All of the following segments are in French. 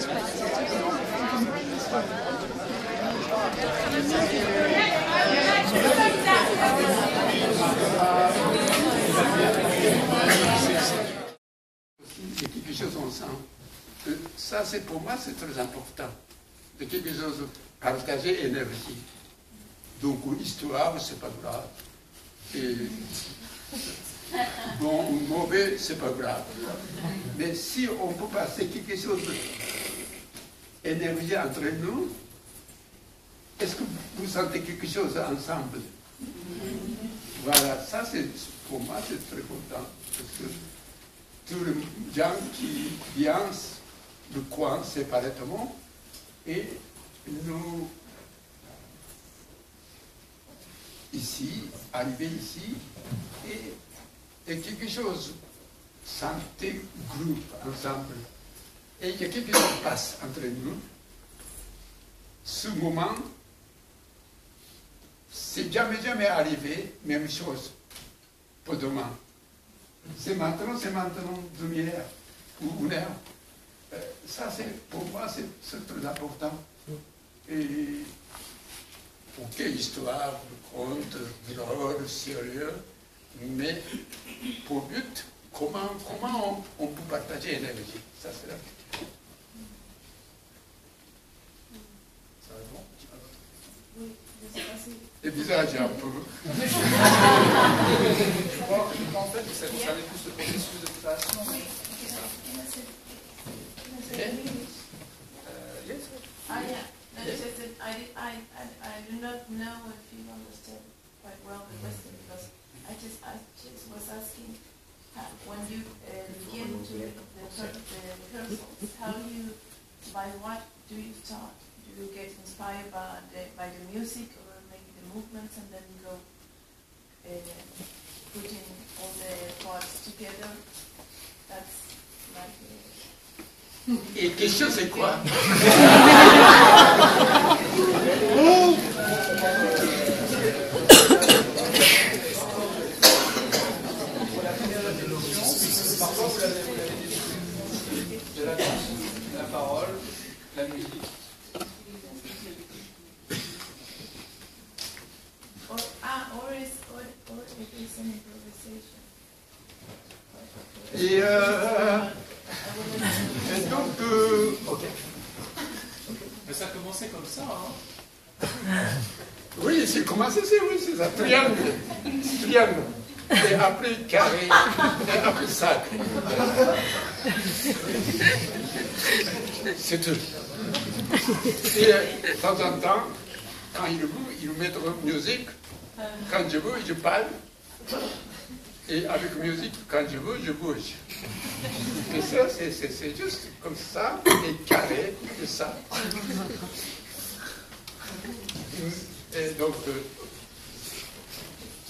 C'est quelque chose ensemble. Ça, c'est pour moi, c'est très important. C'est quelque chose partager énergie. Donc, histoire, c'est pas grave. Et bon ou mauvais, c'est pas grave. Mais si on peut passer quelque chose d'énergie entre nous, est-ce que vous sentez quelque chose ensemble? Voilà, ça, c'est pour moi, c'est très important. Parce que tous les gens qui viennent du coin séparément et nous, ici, arriver ici, et quelque chose, santé, groupe, ensemble. Et il y a quelque chose qui passe entre nous. Ce moment, c'est jamais arrivé, même chose pour demain. C'est maintenant demi-heure ou une heure. Ça, pour moi, c'est très important. Et ok, histoire, conte, drôle, sérieux, mais pour but, comment on peut partager l'énergie? Ça, c'est la question. Ça va bon? Oui, je sais pas si... Et visage un peu. Je crois qu'en fait, ça concernait plus le processus de création. Oui. Yes. Yeah. That's just that I do not know if you understand quite well the question, because I just was asking when you begin to the rehearsals, by what do you start? Do you get inspired by the music, or maybe the movements, and then go putting all the parts together? That's like. Et question, c'est quoi? Parfois, vous l'avez dit, de la danse, la parole, la musique. Or it is an improvisation. Et donc, ok. Mais ça a commencé comme ça, hein? Oui, c'est commencé, c'est ça, triangle. Et après carré, et après sac. C'est tout. Et de temps en temps, quand il veut, il met de la musique. Quand je veux, je parle. Et avec musique, quand je veux, je bouge. Et ça, c'est juste comme ça, et carré, et ça. Et donc,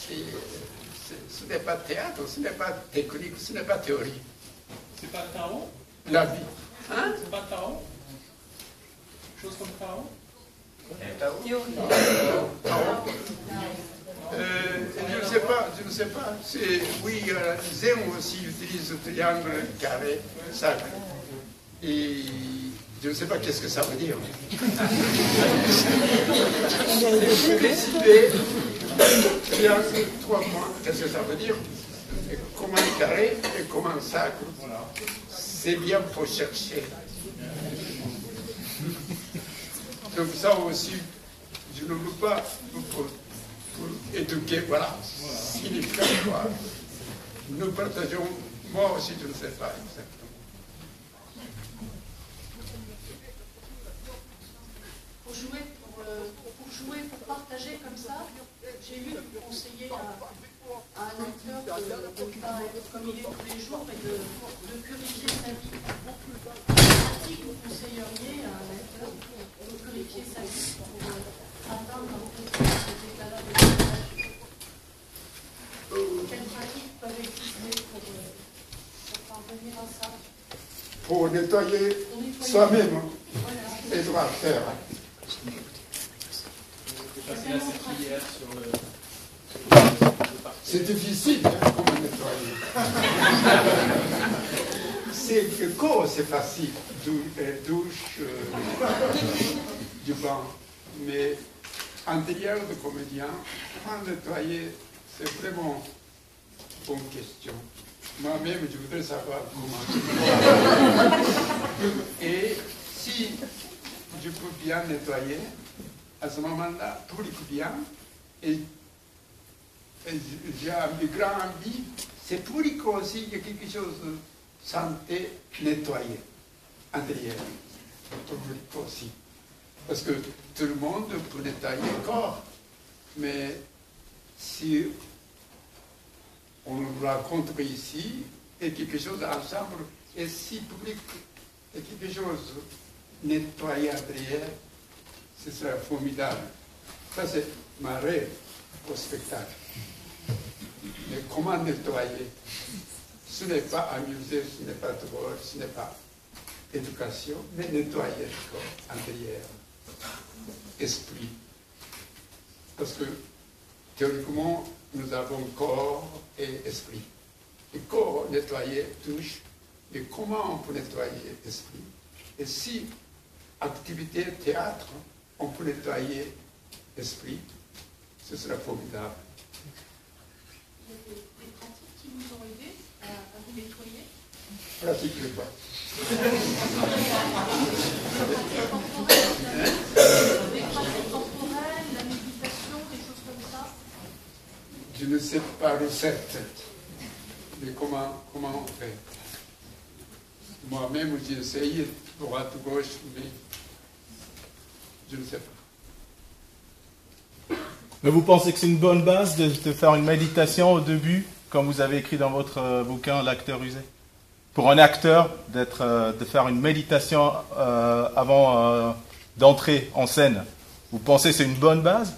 ce n'est pas théâtre, ce n'est pas technique, ce n'est pas théorie. C'est pas Tao? La vie. Hein? C'est pas Tao? Chose comme Tao? Je ne sais pas. Oui, Zen aussi utilise le triangle, triangle, cercle. Et je ne sais pas qu'est-ce que ça veut dire. Décider, triangle, 3 points, qu'est-ce que ça veut dire? Et comment carré et comment cercle. C'est bien pour chercher. Donc ça aussi, je ne veux pas pour éduquer, voilà. Signifie quoi? Nous partageons, moi aussi je ne sais pas exactement. Pour jouer, pour partager comme ça, j'ai eu conseiller à un acteur de ne pas être comme il est tous les jours, mais de purifier sa vie. Pratique, vous conseilleriez à un acteur de purifier sa vie pour atteindre un peu cet état-là de partage? Quelles pratiques peuvent exister pour parvenir à ça? Pour nettoyer soi-même, et doit faire. C'est difficile, hein, comment nettoyer. C'est que corps, c'est facile, douche, du bain, mais intérieur de comédien, comment nettoyer, c'est vraiment une bonne question. Moi-même, je voudrais savoir comment. Et si je peux bien nettoyer, à ce moment-là, tout est bien, et j'ai un grand envie, c'est pour aussi, il y a quelque chose de santé nettoyée, intérieure, pour aussi. Parce que tout le monde peut nettoyer le corps, mais si on le rencontre ici, et quelque chose ensemble, et si public, et quelque chose nettoyé intérieur, ce sera formidable. Ça, c'est ma rêve au spectacle. Mais comment nettoyer? Ce n'est pas amuser, ce n'est pas drôle, ce n'est pas éducation, mais nettoyer le corps intérieur, esprit. Parce que théoriquement, nous avons corps et esprit. Et corps nettoyé touche, mais comment on peut nettoyer l'esprit? Et si, activité théâtre, on peut nettoyer l'esprit, ce sera formidable. Il y a des pratiques qui vous ont aidé à vous nettoyer? Pratiquez pas. Des pratiques corporelles, la méditation, des choses comme ça? Je ne sais pas recette, mais comment on fait? Moi-même, j'ai essayé droite, gauche, mais je ne sais pas. Mais vous pensez que c'est une bonne base de faire une méditation au début, comme vous avez écrit dans votre bouquin, L'acteur usé? Pour un acteur, de faire une méditation avant d'entrer en scène, vous pensez que c'est une bonne base?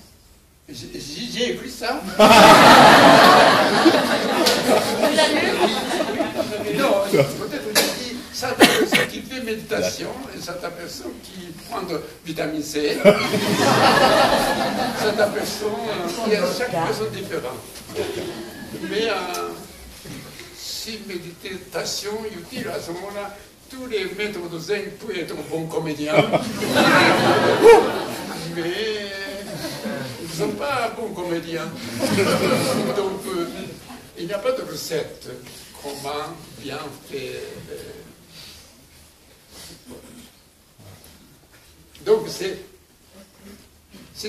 J'ai écrit ça. Non, peut-être je dis, cette personne qui fait méditation, et cette personne qui prend de vitamine C, cette personne, il y a chaque personne différente. Mais si méditation est utile, à ce moment-là, tous les maîtres de zen peuvent être bons comédiens. Mais ils ne sont pas bons comédiens. Donc, il n'y a pas de recette. Comment bien faire. Donc, c'est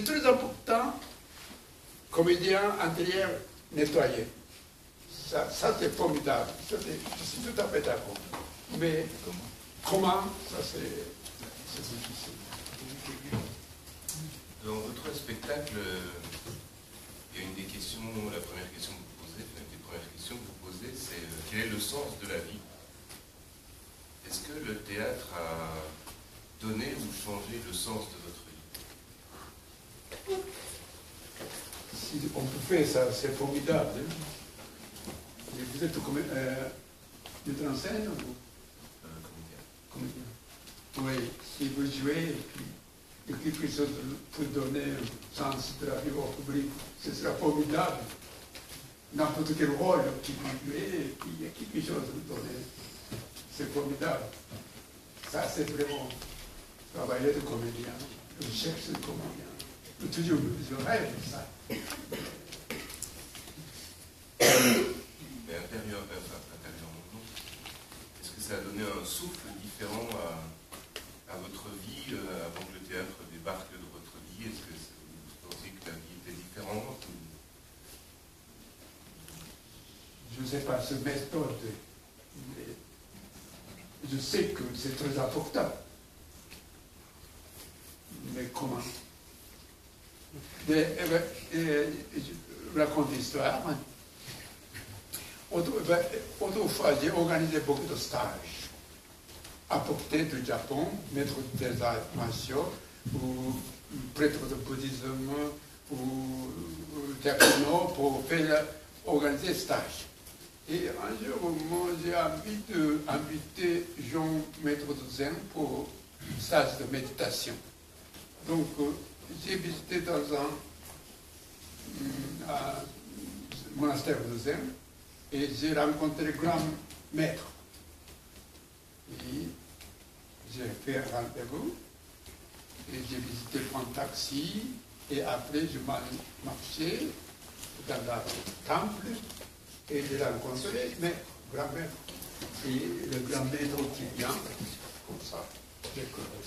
très important, comédien intérieur nettoyé. Ça c'est formidable. Je suis tout à fait d'accord. Mais comment, ça c'est difficile. Dans votre spectacle, il y a une des questions, la première question que vous posez, une des premières questions que vous posez, c'est quel est le sens de la vie? Est-ce que le théâtre a donné ou changé le sens de votre vie? Si on peut faire ça, c'est formidable. Hein? Mais vous êtes metteur en scène ou comédien? Oui, si vous jouez, et puis il y a quelque chose pour donner un sens de la vie au public, ce sera formidable. N'importe quel rôle qui vous jouez, et puis il y a quelque chose à vous donner. C'est formidable. Ça, c'est vraiment travailler de comédien, je cherche de comédien. Toujours, je rêve de ça. Mais intérieurement, est-ce que ça a donné un souffle différent à votre vie avant que le théâtre débarque de votre vie? Est-ce que vous pensez que la vie était différente ou... Je ne sais pas ce méthode, mais je sais que c'est très important. Mais comment? Je raconte l'histoire. Autrefois, j'ai organisé beaucoup de stages. Apporté du Japon, maître des arts martiaux, ou prêtre de bouddhisme, ou techno, pour faire organiser des stages. Et un jour, moi, j'ai invité Jean, maître de zen, pour un stage de méditation. Donc, j'ai visité dans un monastère de zen et j'ai rencontré le grand maître. puis j'ai fait un rendez-vous, et j'ai visité mon taxi, et après je marchais dans le temple, et j'ai rencontré mes grand-mères. Et le grand-maître qui vient, comme ça, je connais.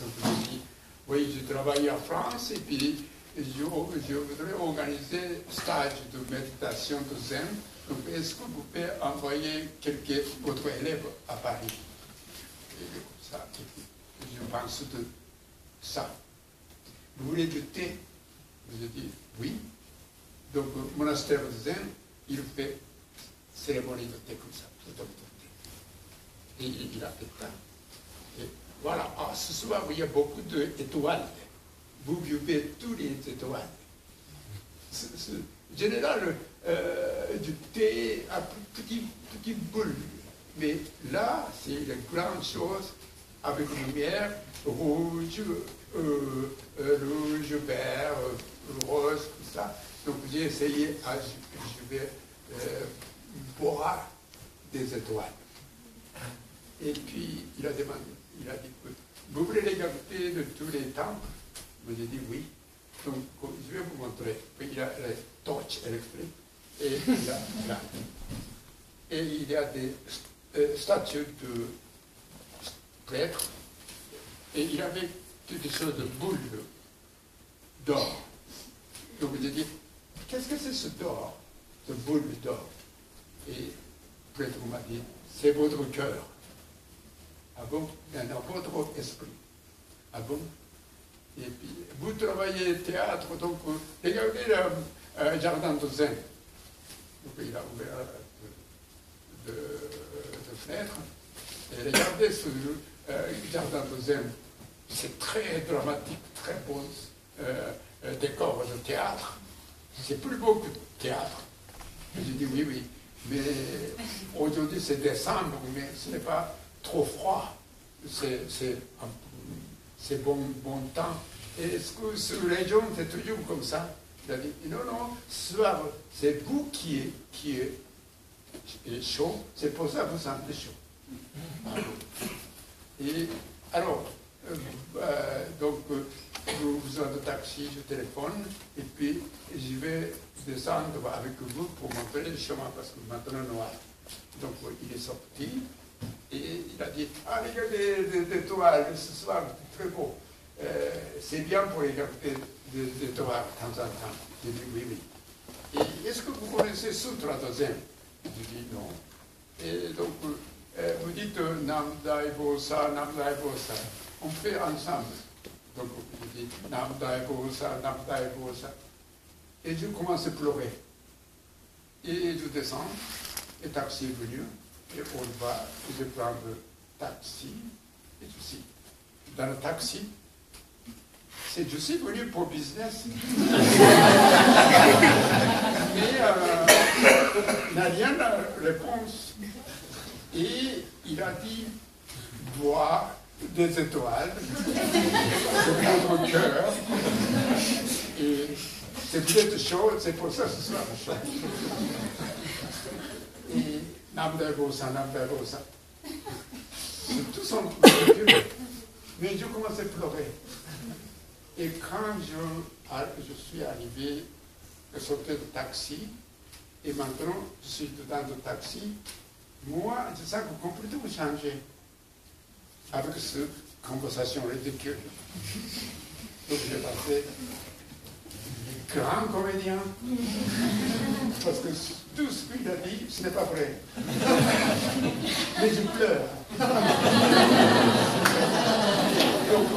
Donc je dis, oui, je travaille en France, et puis je voudrais organiser un stage de méditation de Zen. Donc, est-ce que vous pouvez envoyer quelques autres élèves à Paris? Et comme ça, je pense de ça. Vous voulez du thé? Je dis oui. Donc, le monastère de Zen, il fait cérémonie de thé comme ça. Et il a fait ça. Et voilà, ah, ce soir, il y a beaucoup d'étoiles. Vous buvez toutes les étoiles. En général, du thé à petite boule. Mais là, c'est une grande chose avec lumière, rouge, vert, rose, tout ça. Donc j'ai essayé, je vais boire des étoiles. Et puis il a demandé, il a dit, vous voulez les garder de tous les temps? J'ai dit oui. Donc je vais vous montrer. Il y a la torche électrique et il y a des statues de prêtres et il y avait quelque chose de boule d'or. Donc j'ai dit, qu'est-ce que c'est ce d'or, ce boule d'or? Et le prêtre m'a dit, c'est votre cœur. Ah bon? Dans votre esprit. Ah bon? Et puis, vous travaillez théâtre, donc regardez le jardin de Zen. Donc il a ouvert de fenêtre. Et regardez ce jardin de Zen. C'est très dramatique, très beau décor de théâtre. C'est plus beau que théâtre. J'ai dit oui, oui. Mais aujourd'hui c'est décembre, mais ce n'est pas trop froid. C'est bon temps. Est-ce que sur les région, c'est toujours comme ça? Il a dit, non, non, ce soir, c'est vous qui est chaud, c'est pour ça que vous sentez chaud. Et alors, donc, vous avez le taxi, je téléphone, et puis je vais descendre avec vous pour montrer le chemin, parce que maintenant noir. Donc, il est sorti. Et il a dit, ah, regardez des étoiles, ce soir, c'est très beau. C'est bien pour regarder des étoiles de temps en temps. J'ai dit, oui, oui. Et est-ce que vous connaissez Sutra de Zen? J'ai dit, non. Et donc, vous dites, Namdai Bosa, Namdai Bosa. On fait ensemble. Donc, je dis, Namdai Bosa, Namdai Bosa. Et je commence à pleurer. Et je descends, le taxi est venu. Et on va, je prends le taxi, et je suis dans le taxi. Je suis venu pour business. Mais il n'a rien de réponse. Et il a dit, voir des étoiles, c'est votre cœur. Et c'est peut-être chaud, c'est pour ça que ce sera chaud. Et Namdai Bosa, Namdai Bosa. Tout son mais je commençais à pleurer. Et quand je suis arrivé, je sortais du taxi, et maintenant je suis dans le taxi, moi, je sens que complètement changé avec cette conversation ridicule. Donc j'ai passé grand comédien, parce que tout ce qu'il a dit, ce n'est pas vrai. Mais je pleure. Donc,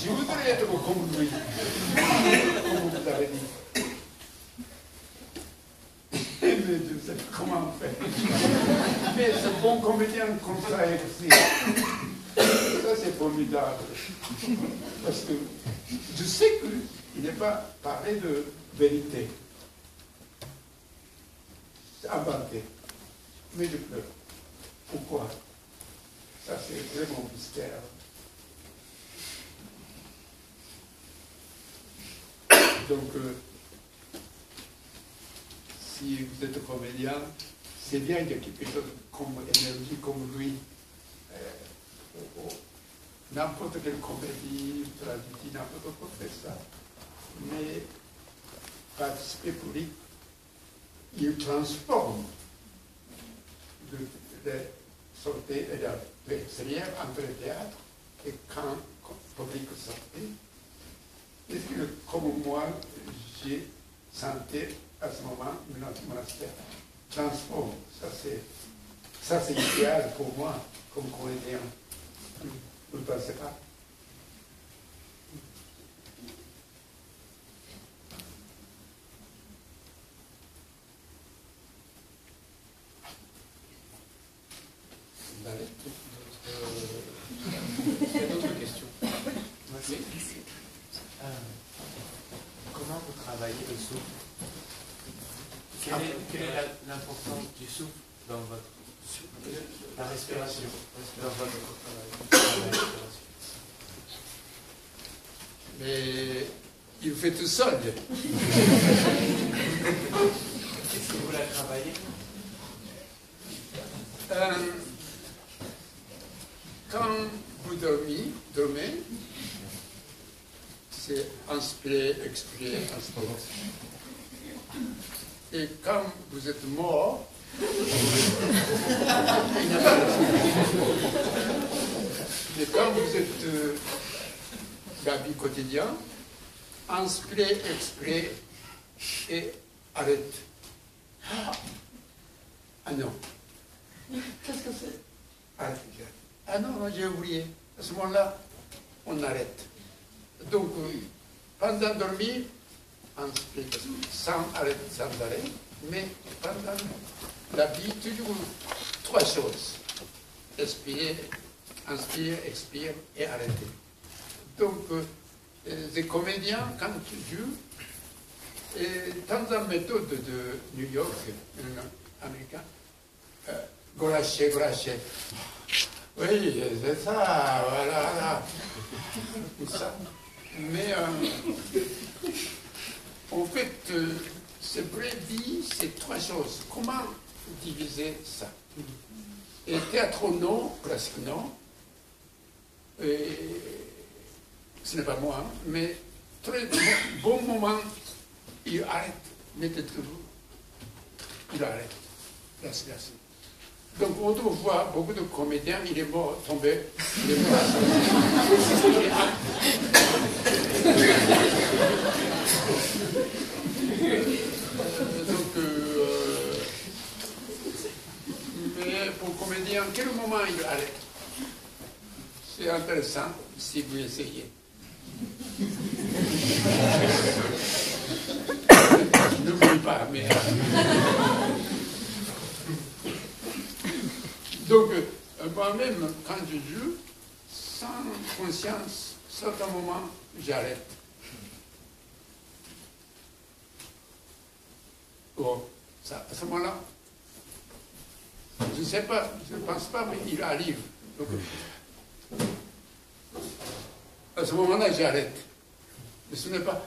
je voudrais être comme lui, comme vous l'avez dit. Mais je sais comment faire. Mais ce bon comédien comme ça aussi, ça c'est formidable. Parce que je sais qu'il n'est pas parlé de vérité. C'est inventé. Mais je pleure. Pourquoi? Ça c'est vraiment mystère. Donc, si vous êtes comédien, c'est bien qu'il y a quelque chose comme énergie, comme lui. n'importe quelle comédie, tragédie, n'importe quoi fait ça. Mais participer public, il transforme les sorties et l'extérieur entre le théâtre et quand le public sortait. Et comme moi, j'ai senti à ce moment notre monastère transforme. Ça c'est idéal pour moi comme comédien. Vous ne pensez pas? Il y a d'autres questions. Comment vous travaillez le souffle? Quelle est l'importance du souffle dans votre la respiration dans votre travail? Mais il fait tout seul. Est-ce que vous la travaillez? Quand vous dormez, c'est inspirer, expirer, inspirer. Et quand vous êtes mort, mais quand vous êtes la vie quotidienne, inspirer, expirer et arrête. Ah non. Qu'est-ce que c'est? Arrête. Ah non, j'ai oublié. À ce moment-là, on arrête. Donc, pendant dormir, inspire, sans arrêt, sans arrêt, mais pendant la vie, toujours trois choses. Inspire, expire et arrêter. Donc, les comédiens, quand tu joues, dans la méthode de New York, américain, Goraché. Oui, c'est ça, voilà. Tout ça. Mais en fait, c'est vraie vie, c'est trois choses. Comment diviser ça? Et théâtre non, presque non. Et ce n'est pas moi, mais très bon moment, il arrête. Mettez-vous. Il arrête. Merci. Donc autrefois, beaucoup de comédiens, il est mort, tombé, il est mort. Mais pour comédien, quel moment il arrête? C'est intéressant si vous essayez. N'oubliez pas, mais... Donc, moi-même, quand je joue, sans conscience, certains moments, j'arrête. Bon, ça, à ce moment-là, je ne sais pas, je ne pense pas, mais il arrive. Donc, à ce moment-là, j'arrête. Mais ce n'est pas...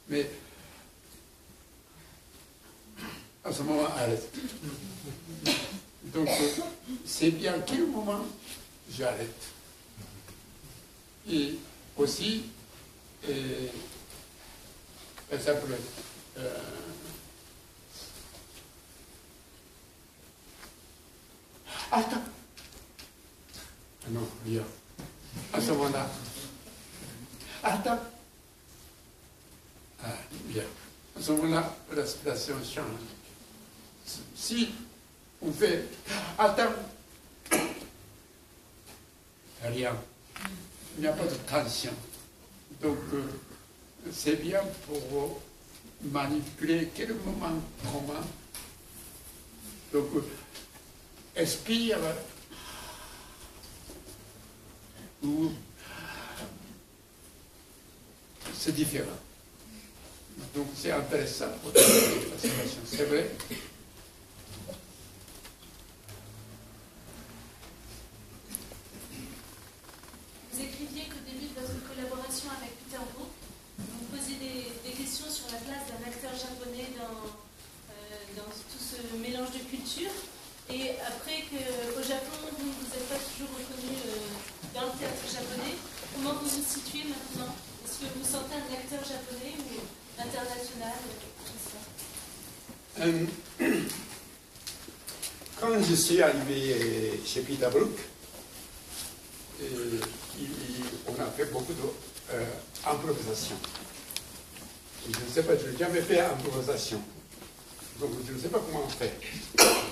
Mais... à ce moment, arrête. Donc, c'est bien quel moment j'arrête. Et aussi, par exemple, attends. Non, bien. À ce moment-là. Attends. Ah, bien. À ce moment-là, la respiration change. Si on fait attends, rien. Il n'y a pas de tension. Donc, c'est bien pour manipuler quel moment, comment. Donc, expire ou c'est différent. Donc, c'est intéressant pour la situation. C'est vrai. Vous écriviez qu'au début de votre collaboration avec Peter Brook, vous posiez des questions sur la place d'un acteur japonais dans tout ce mélange de cultures. Et après qu'au Japon, vous ne vous êtes pas toujours reconnu Quand je suis arrivé chez Peter Brook, on a fait beaucoup d'improvisation. Je ne sais pas, je n'ai jamais fait improvisation. Donc je ne sais pas comment on fait.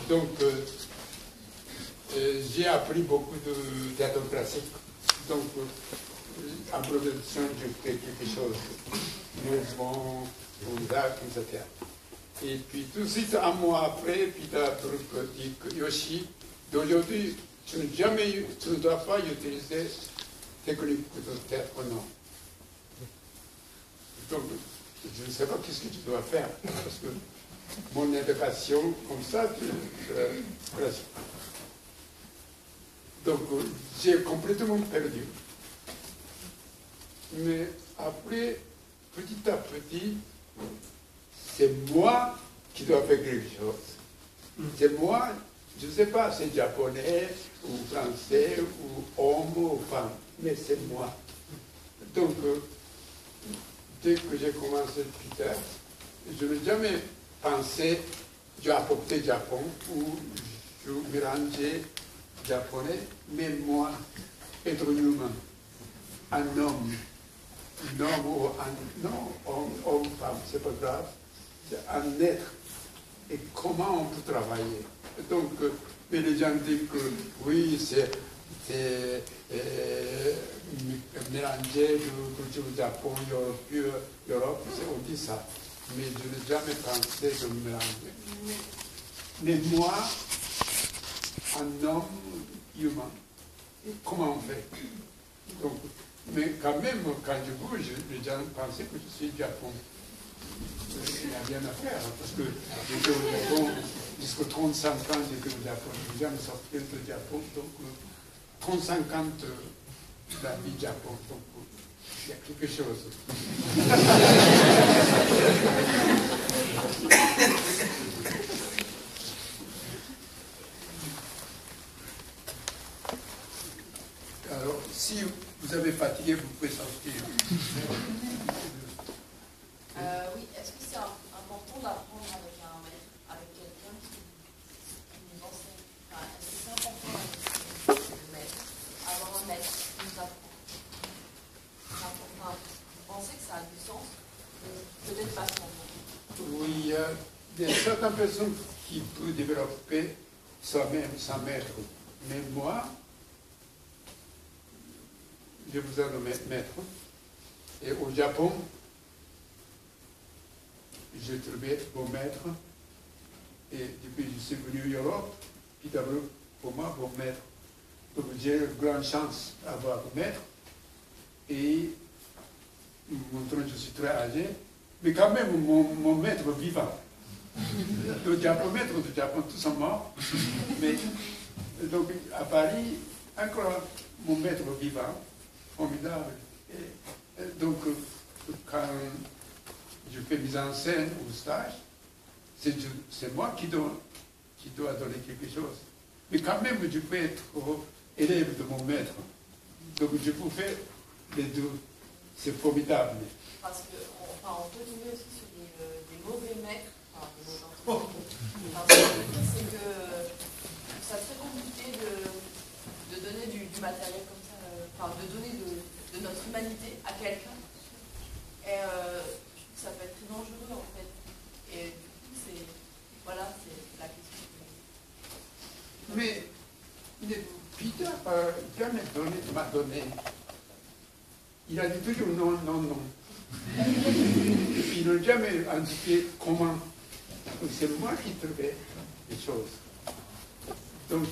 Donc j'ai appris beaucoup de théâtre classique. Donc improvisation, je fais quelque chose. Mouvement, Bouddha, etc. Et puis tout de suite, un mois après, Peter Brook dit que Yoshi, d'aujourd'hui, tu ne dois pas utiliser technique de théâtre, non. Donc, je ne sais pas qu'est-ce que tu dois faire, parce que mon éducation, comme ça, classique. Donc, j'ai complètement perdu. Mais après, petit à petit, c'est moi qui dois faire quelque chose. C'est moi, je ne sais pas, c'est japonais, ou français, ou homme, ou femme, mais c'est moi. Donc, dès que j'ai commencé Peter, je n'ai jamais pensé, j'ai apporté Japon, ou je mélangeais japonais, mais moi, être humain, un homme ou homme, femme, c'est pas grave, c'est un être. Et comment on peut travailler? Donc, mais les gens disent que oui, c'est mélanger de culture Japon, Europe, on dit ça. Mais je n'ai jamais pensé de mélanger. Mais moi, un homme humain, comment on fait? Donc, mais quand même, quand je bouge, les gens pensaient que je suis Japon. Il n'y a rien à faire, parce que j'étais au Japon, jusqu'à 35 ans, j'étais au Japon. Je n'ai jamais sorti du Japon, donc 35 ans de la vie Japon, donc il y a quelque chose. Alors, si vous avez fatigué, vous pouvez sortir. Oui, est-ce que c'est important d'apprendre avec quelqu'un qui nous enseigne? Est-ce que c'est important avoir un maître qui nous apprend? C'est important. Vous pensez que ça a du sens? Peut-être pas seulement. Oui, il y a certaines personnes qui peuvent développer soi-même sans maître. Mais moi, j'ai besoin de maître. Et au Japon, j'ai trouvé mon maître. Et depuis que je suis venu en Europe, Peter Brook, pour moi, mon maître. Donc j'ai une grande chance d'avoir un maître. Et maintenant, je suis très âgé. Mais quand même, mon maître vivant. Le maître du Japon, tous sont morts. Mais donc à Paris, encore mon maître vivant, formidable. Et donc, quand je fais mise en scène au stage, c'est moi qui dois donner quelque chose. Mais quand même, je peux être élève de mon maître. Donc je peux faire les deux. C'est formidable. Parce qu'on peut tomber aussi sur des mauvais maîtres, parce que c'est que ça serait compliqué de donner du matériel comme ça, de donner de notre humanité à quelqu'un. Et ça peut être très dangereux en fait. Et du coup, c'est la question. Mais Peter m'a donné. Il a dit toujours non, non, non. Il n'a jamais indiqué comment. C'est moi qui trouvais les choses. Donc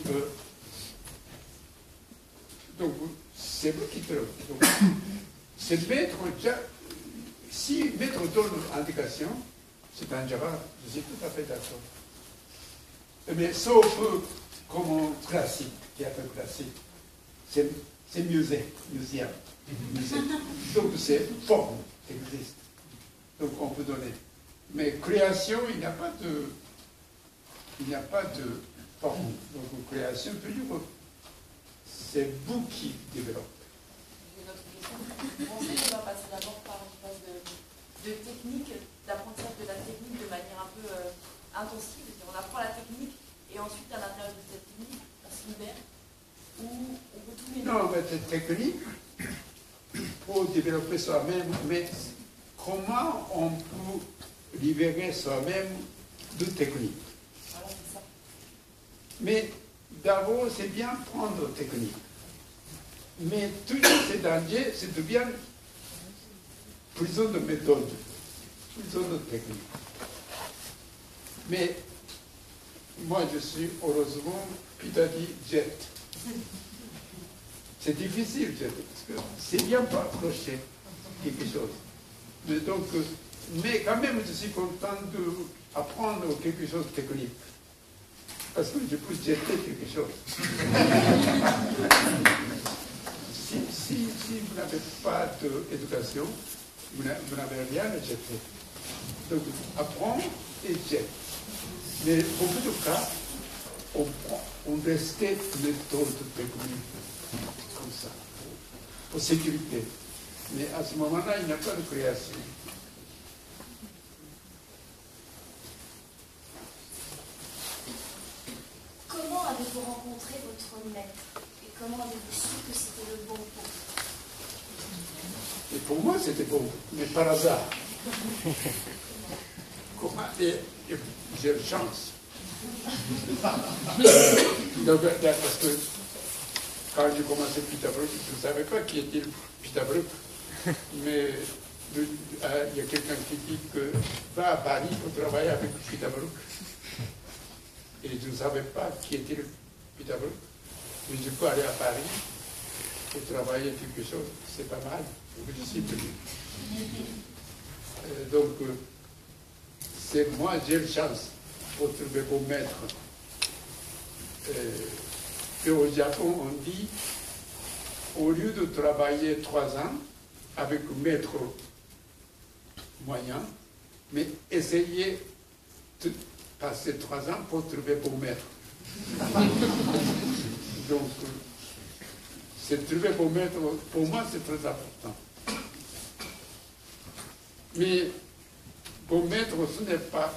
c'est vous qui trouvez. C'est maître, si maître donne indication, c'est un Java, je suis tout à fait d'accord. Mais sauf comme un classique, théâtre classique, c'est muséum. Donc c'est forme qui existe. Donc on peut donner. Mais création, il n'y a pas de forme. Donc création, toujours, c'est vous qui développez. J'ai une autre question. Vous pensez qu'on va passer d'abord par une phase de technique, d'apprentissage de la technique de manière un peu intensive, c'est-à-dire on apprend la technique et ensuite à l'intérieur de cette technique, on se libère, ou on peut tout mélanger. Non, mais cette technique, pour développer soi-même, mais comment on peut libérer soi-même de technique? Voilà, c'est ça. Mais d'abord, c'est bien prendre technique. Mais toujours ces dangers, c'est de bien prison de méthode, prison de technique. Mais moi, je suis heureusement, Peter dit jet. C'est difficile, jet, parce que c'est bien pas accrocher quelque chose. Mais donc, mais quand même, je suis content d'apprendre quelque chose de technique. Parce que je peux jeter quelque chose. si vous n'avez pas d'éducation, vous n'avez rien à jeter. Donc, apprendre et jeter. Mais beaucoup de cas, on restait méthode technique comme ça, pour sécurité. Mais à ce moment-là, il n'y a pas de création. Comment avez-vous rencontré votre maître et comment avez-vous su que c'était le bon pour vous? Et pour moi, c'était bon, mais par hasard. Comment, et j'ai une chance. Donc, parce que quand j'ai commencé Peter Brook, je ne savais pas qui était Peter Brook. Mais il y a quelqu'un qui dit que va à Paris pour travailler avec Peter Brook. Et je ne savais pas qui était Peter Brook. Mais je peux aller à Paris pour travailler quelque chose, c'est pas mal. Donc je suis venu. Donc, c'est moi, j'ai une chance pour trouver mon maître. Et au Japon, on dit, au lieu de travailler 3 ans avec un maître moyen, mais essayez de passer 3 ans pour trouver mon maître. Donc, c'est trouver mon maître, pour moi, c'est très important. Mais bon maître, ce n'est pas,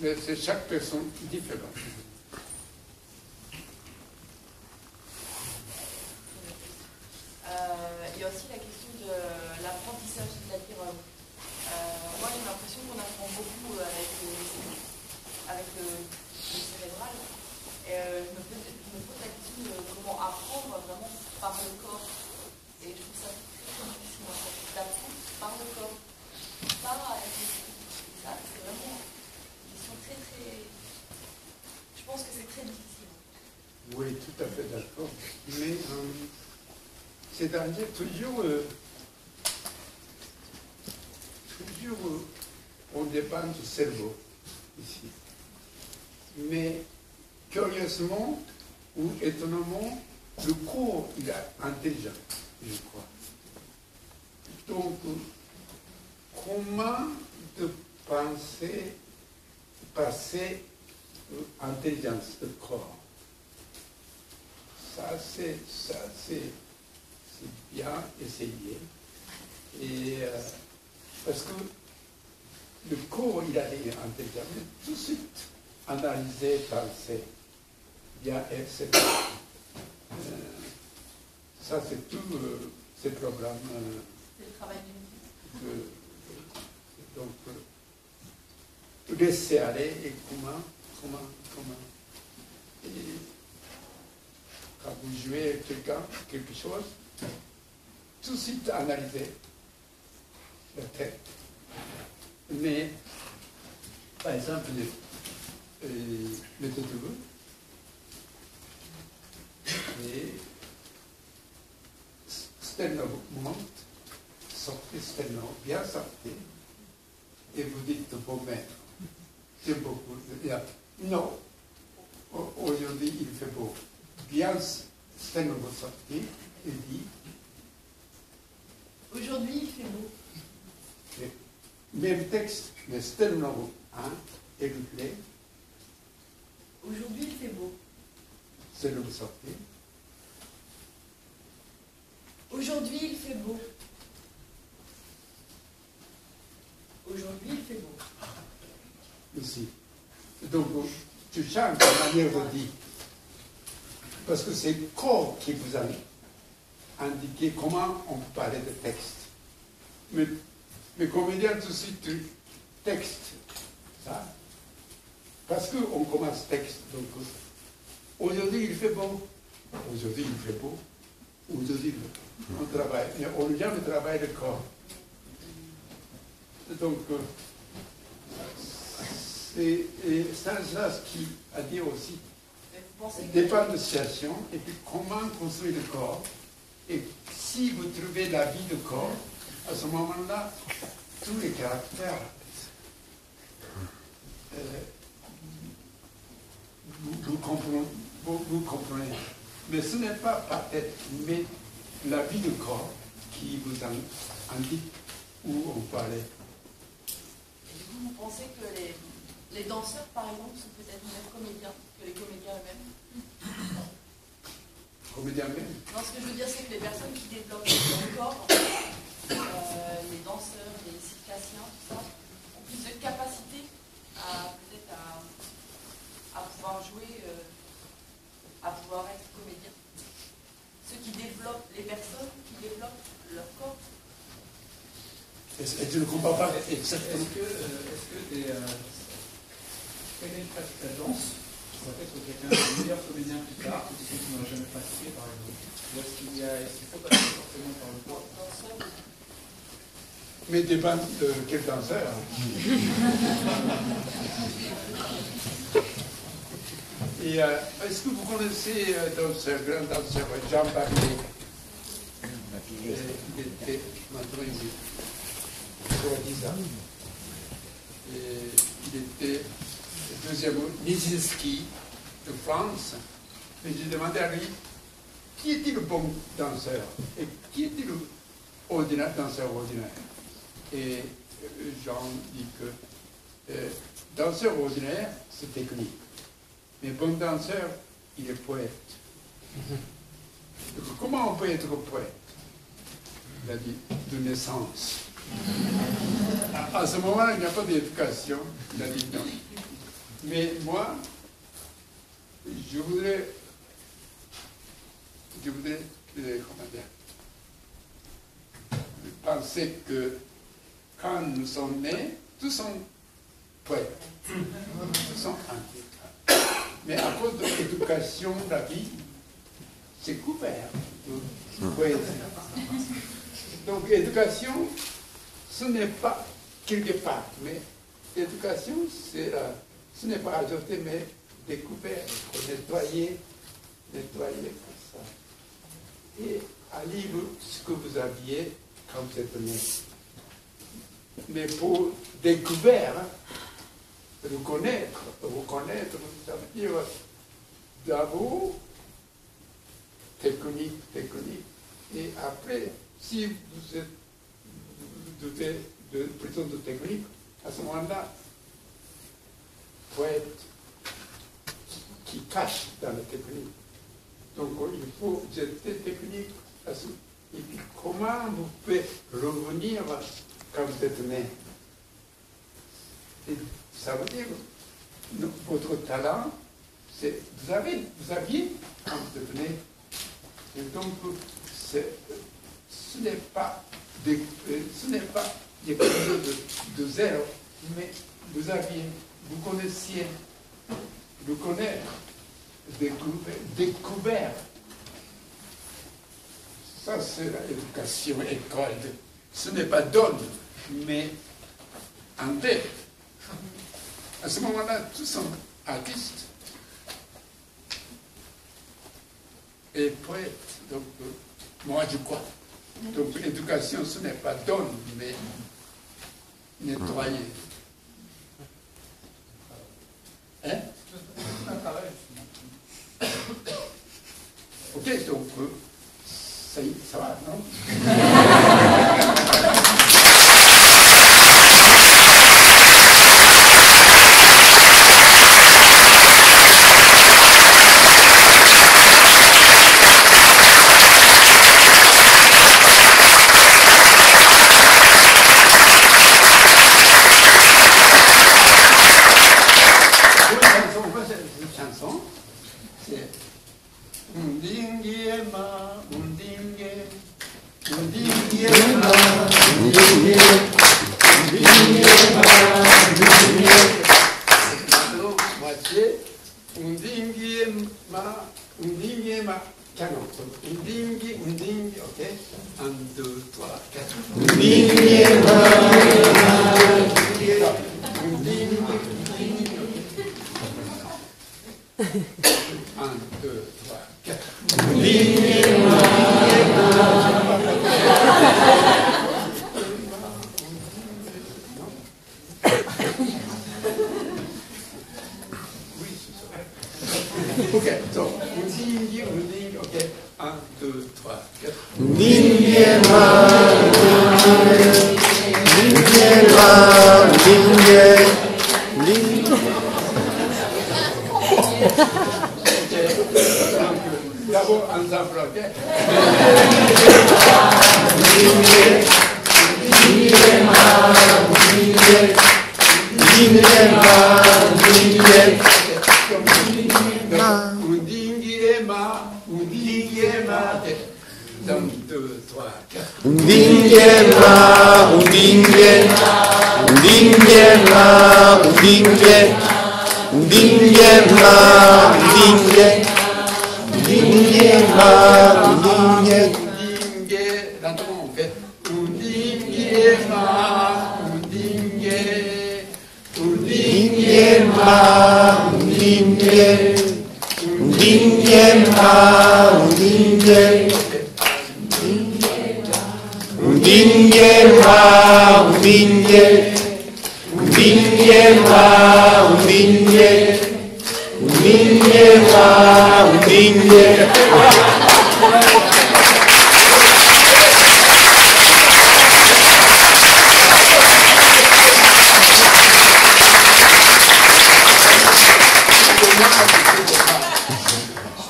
c'est chaque personne différente. Il y a aussi la question de l'apprentissage, c'est-à-dire, moi j'ai l'impression qu'on apprend beaucoup avec le cérébral. Et je me pose la question de comment apprendre vraiment par le corps. Et je trouve ça très difficile en fait, d'apprendre par le corps, pas avec les yeux. Ça, c'est vraiment une question très très. Je pense que c'est très difficile. Oui, tout à fait d'accord. Mais c'est-à-dire toujours on dépend du cerveau ici. Mais curieusement ou étonnamment, le corps il est intelligent, je crois. Donc, comment de passer intelligence de corps? Ça c'est bien essayé. Et parce que le corps, il a des intelligence, mais tout de suite analyser, penser, bien, etc. Ça, c'est tout ces programmes. C'est le travail d'une vie. Donc, laisser aller et comment. Et quand vous jouez avec quelqu'un, quelque chose, tout de suite analyser la tête. Mais, par exemple, le tétoueux, et sternum monte, sortez sternum, bien sortez, et vous dites bon maître, j'aime beaucoup. Non, aujourd'hui il fait beau. Bien sternum sortez, et dit. Aujourd'hui il fait beau. Même texte, mais sternum, et le plaît. Aujourd'hui il fait beau. C'est le sortez. Aujourd'hui il fait beau. Aujourd'hui il fait beau. Aussi. Donc, tu changes ta manière de dire. Parce que c'est le corps qui vous a indiqué comment on peut parler de texte. Mais comédien, tout de suite, texte. Ça. Parce qu'on commence texte. Donc, aujourd'hui, il fait beau. Aujourd'hui, il fait beau. Aujourd'hui, on travaille. Mais on n'a jamais travaillé le corps. Donc, c'est ça ce qui a dit aussi. Dépend de la situation et puis comment construire le corps. Et si vous trouvez la vie du corps, à ce moment-là, tous les caractères, vous comprenez. Mais ce n'est pas peut-être, mais la vie du corps qui vous indique où on peut aller. Vous pensez que les danseurs, par exemple, sont peut-être meilleurs comédiens que les comédiens eux-mêmes? Comédiens même? Non, ce que je veux dire, c'est que les personnes qui développent le corps, les danseurs, les circassiens, tout ça, ont plus de capacité à peut-être à pouvoir jouer, à pouvoir être comédien. Ceux qui développent, les personnes qui développent leur corps. Et tu ne comprends pas exactement. Quelle est la danse pour être quelqu'un de meilleur comédien plus tard, que quelqu'un qui n'aurait jamais pratiqué, par exemple? Ou est-ce qu'il faut passer forcément par le corps? Mais dépend de quel danseur. Et est-ce que vous connaissez ce grand danseur Jean Barbier? Il était maintenant il était le deuxième Nijinsky de France. Et j'ai demandé à lui qui était le bon danseur et qui était le danseur ordinaire. Et Jean dit que danseur ordinaire, c'est technique. Mais bon danseur, il est poète. Donc, comment on peut être poète? Il a dit de naissance. À ce moment-là, il n'y a pas d'éducation. Il a dit non. Mais moi, je voudrais comment dire, penser que quand nous sommes nés, tous sont poètes. Tous sont antiques. Mais à cause de l'éducation, la vie, c'est couvert de poésie. Donc, éducation, ce n'est pas quelque part, mais l'éducation, ce n'est pas ajouter, mais découvert, nettoyer comme ça. Et à lire ce que vous aviez quand vous êtes né. Mais pour découvrir, reconnaître, ça veut dire d'abord technique. Et après, si vous êtes doté plutôt de technique, à ce moment-là, poète qui cache dans la technique. Donc il faut jeter technique. Et puis comment vous pouvez revenir quand vous êtes né? Et ça veut dire votre talent, c'est vous aviez quand vous êtes né. Et donc ce n'est pas des choses de zéro, mais vous connaissiez, vous connaître, découvert. Ça, c'est l'éducation, école. Ce n'est pas donne, mais en tête. À ce moment-là, tous sont artistes et poètes. Donc, moi, je crois. Donc, l'éducation, ce n'est pas donne, mais nettoyer. Hein? Ok, donc, ça va, non? moitié. Undingiema, canon. Undingi, ok. 1, 2, 3, 4. Undingiema. Undingi, ok. 1, 2, 3, 4. Undingiema. Ok, donc, undingi, ok. 1, 2, 3, 4. Undingiema, D'abord, ensemble, ok. Undingiema, 1, 2, 3, 4. Undingiema, Undingiema, Undingiema, Undingiema, Undingiema, lentement on fait Undingiema, Undingiema, Undingiema, Undingiema,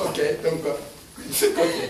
ok, donc, c'est ok.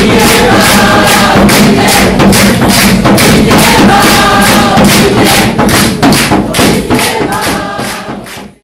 Winnie,